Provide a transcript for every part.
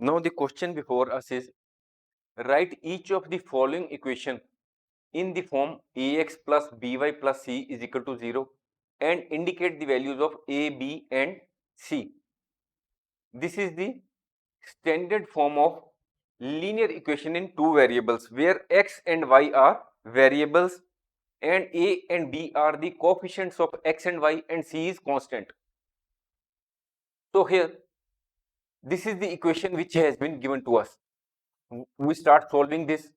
Now the question before us is, write each of the following equation in the form ax plus by plus c is equal to 0 and indicate the values of a, b and c. This is the standard form of linear equation in two variables where x and y are variables and a and b are the coefficients of x and y and c is constant. So here this is the equation which has been given to us. We start solving this.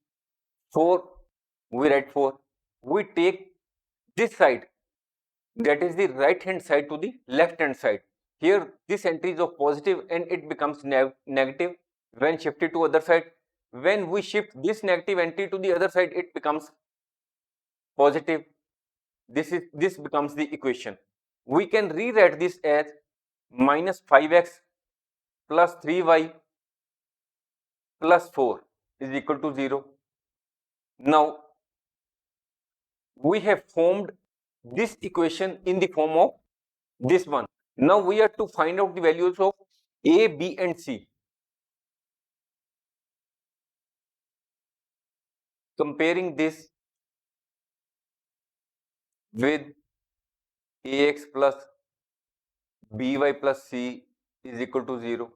4, we write 4. We take this side, that is the right hand side, to the left hand side. Here this entry is of positive and it becomes negative when shifted to other side. When we shift this negative entry to the other side, it becomes positive. This becomes the equation. We can rewrite this as minus 5x plus 3y plus 4 is equal to 0. Now we have formed this equation in the form of this one. Now we have to find out the values of a, b and c. Comparing this with ax plus by plus c is equal to 0.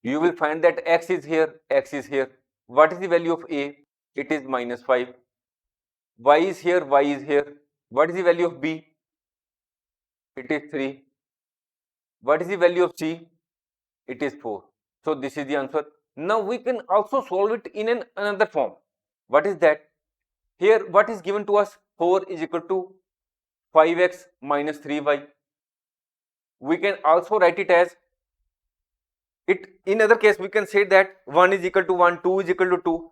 You will find that x is here, x is here. What is the value of a? It is minus 5. Y is here, y is here. What is the value of b? It is 3. What is the value of c? It is 4. So this is the answer. Now we can also solve it in another form. What is that? Here what is given to us? 4 is equal to 5x minus 3y. We can also write it as it. In other case we can say that 1 is equal to 1, 2 is equal to 2.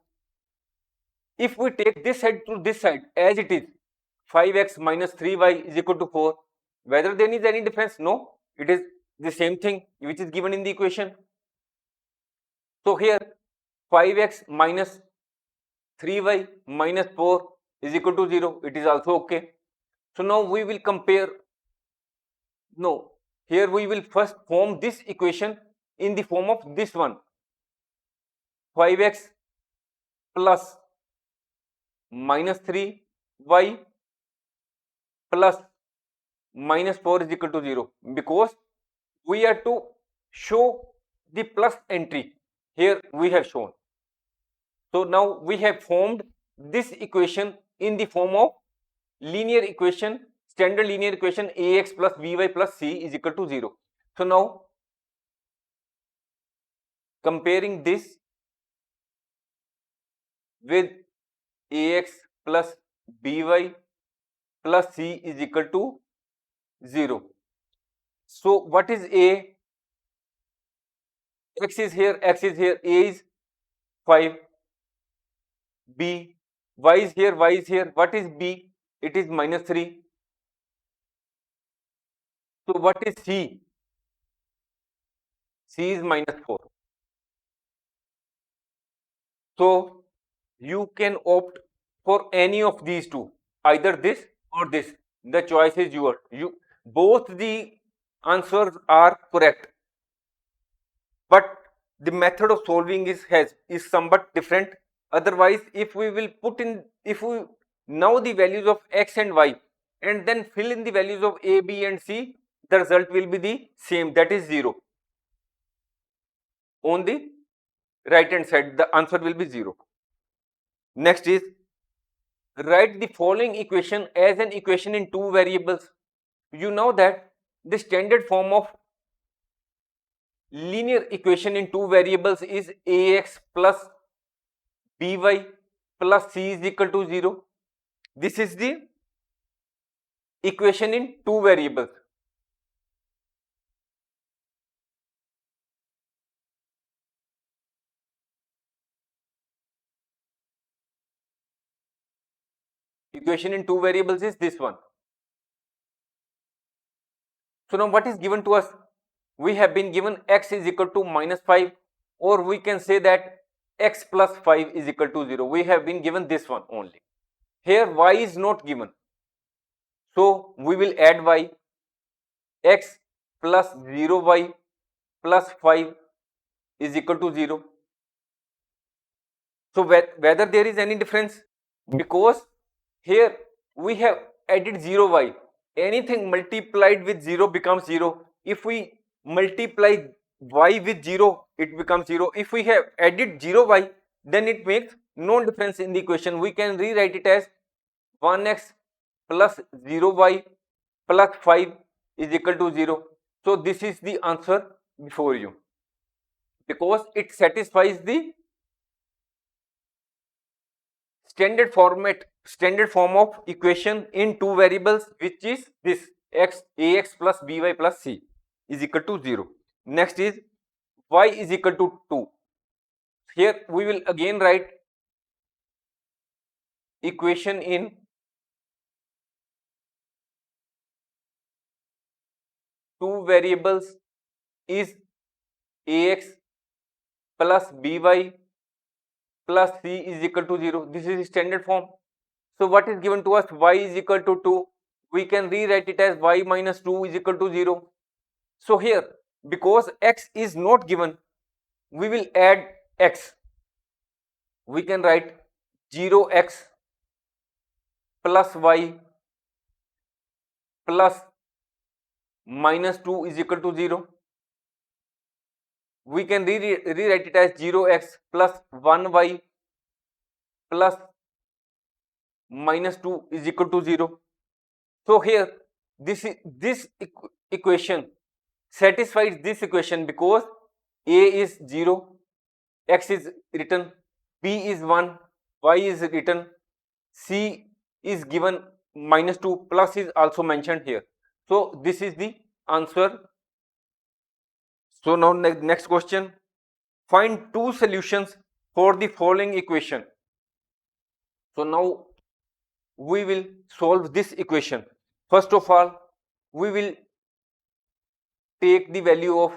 If we take this side to this side as it is, 5x minus 3y is equal to 4. Whether there is any difference? No, it is the same thing which is given in the equation. So here 5x minus 3y minus 4 is equal to 0. It is also okay. So now we will compare. No, here we will first form this equation in the form of this one. 5x plus minus 3y plus minus 4 is equal to 0, because we are to show the plus entry. Here we have shown. So now we have formed this equation in the form of linear equation, standard linear equation ax plus by plus c is equal to 0. So now comparing this with ax plus by plus c is equal to 0. So what is a? X is here, x is here, a is 5, b, y is here, y is here. What is b? It is minus 3. So what is c? C is minus 4. So you can opt for any of these two, either this or this. The choice is yours. Both the answers are correct, but the method of solving is somewhat different. Otherwise, if we know the values of x and y and then fill in the values of a, b and c, the result will be the same, that is 0. On the right hand side the answer will be 0. Next is, write the following equation as an equation in two variables. You know that the standard form of linear equation in two variables is ax plus by plus c is equal to 0. This is the equation in two variables. Equation in two variables is this one. So now what is given to us? We have been given x is equal to minus 5, or we can say that x plus 5 is equal to 0. We have been given this one only. Here y is not given. So we will add y. X plus 0y plus 5 is equal to 0. So whether there is any difference, because here we have added 0y, anything multiplied with 0 becomes 0. If we multiply y with 0, it becomes 0. If we have added 0y, then it makes no difference in the equation. We can rewrite it as 1x plus 0y plus 5 is equal to 0. So this is the answer before you, because it satisfies the standard form of equation in two variables, which is this ax plus by plus c is equal to 0. Next is y is equal to 2. Here we will again write equation in two variables is ax plus by plus c is equal to 0. This is standard form. So what is given to us? Y is equal to 2. We can rewrite it as y minus 2 is equal to 0. So here, because x is not given, we will add x. We can write 0x plus y plus minus 2 is equal to 0. We can rewrite it as 0x plus 1y plus minus 2 is equal to 0. So here this equation satisfies this equation, because a is 0, x is written, b is 1, y is written, c is given minus 2, plus is also mentioned here. So this is the answer. So now next question, find two solutions for the following equation. So now we will solve this equation. First of all, we will take the value of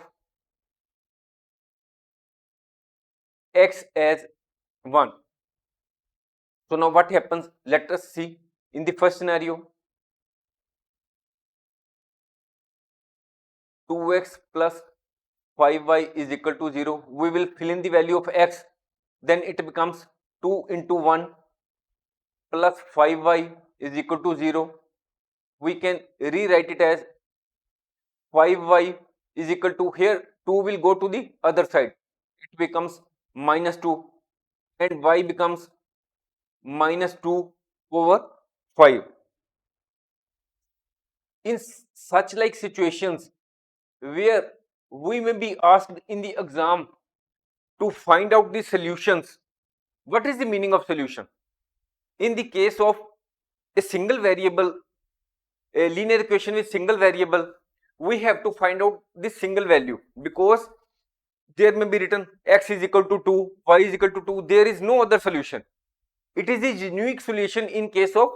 x as 1. So now what happens? Let us see. In the first scenario, 2x plus 5y is equal to 0. We will fill in the value of x. Then it becomes 2 into 1 plus 5y is equal to 0. We can rewrite it as 5y is equal to, here 2 will go to the other side. It becomes minus 2 and y becomes minus 2 over 5. In such like situations where we may be asked in the exam to find out the solutions, what is the meaning of solution? In the case of a single variable, a linear equation with single variable, we have to find out this single value, because there may be written x is equal to 2, y is equal to 2, there is no other solution. It is a unique solution in case of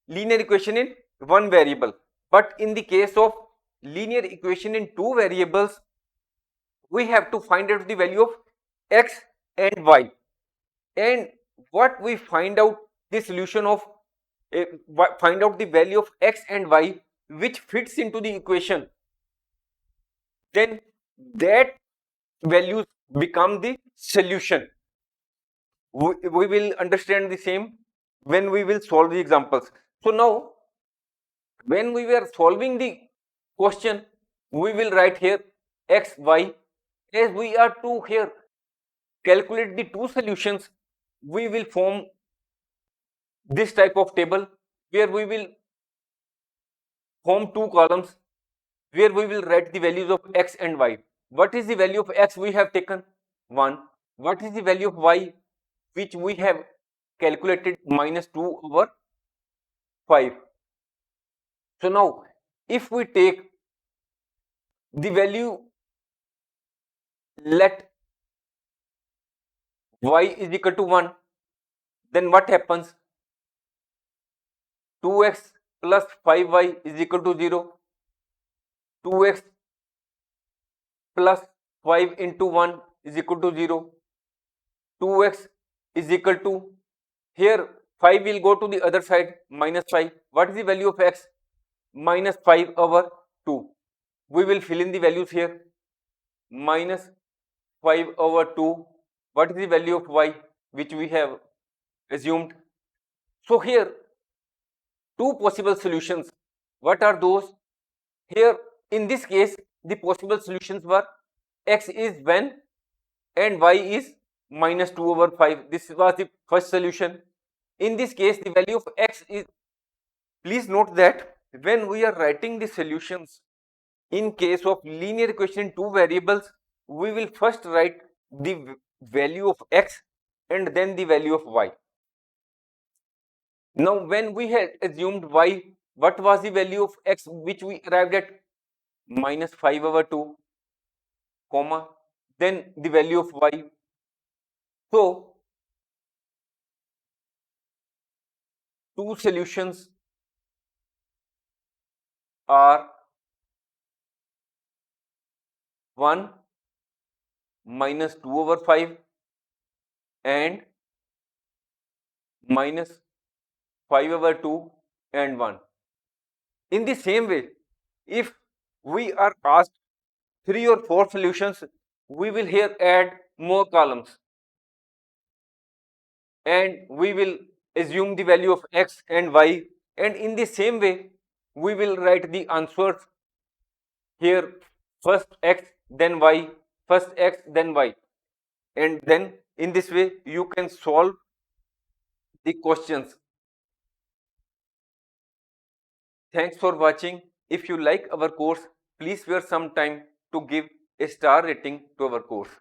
linear equation in one variable, but in the case of linear equation in two variables, we have to find out the value of x and y. And what we find out the solution of, find out the value of x and y which fits into the equation, then that values become the solution. We will understand the same when we will solve the examples. So now when we were solving the question, we will write here x, y. As we are to here calculate the two solutions, we will form this type of table where we will form two columns where we will write the values of x and y. What is the value of x? We have taken 1. What is the value of y? Which we have calculated minus 2 over 5. So now if we take the value, let y is equal to 1, then what happens? 2x plus 5y is equal to 0. 2x plus 5 into 1 is equal to 0. 2x is equal to, here 5 will go to the other side, minus 5. What is the value of x? Minus 5 over 2. We will fill in the values here. Minus 5/2. What is the value of y which we have assumed? So here two possible solutions. What are those? Here in this case the possible solutions were x is 1 and y is -2/5. This was the first solution. In this case the value of x is, please note that when we are writing the solutions in case of linear equation in two variables, we will first write the value of x and then the value of y. Now when we had assumed y, what was the value of x which we arrived at? -5/2, comma, then the value of y. So two solutions are 1 -2/5 and -5/2 and 1. In the same way, if we are asked 3 or 4 solutions, we will here add more columns and we will assume the value of x and y, and in the same way we will write the answers here, first x then y, first x then y, and then in this way you can solve the questions. Thanks for watching. If you like our course, please spare some time to give a star rating to our course.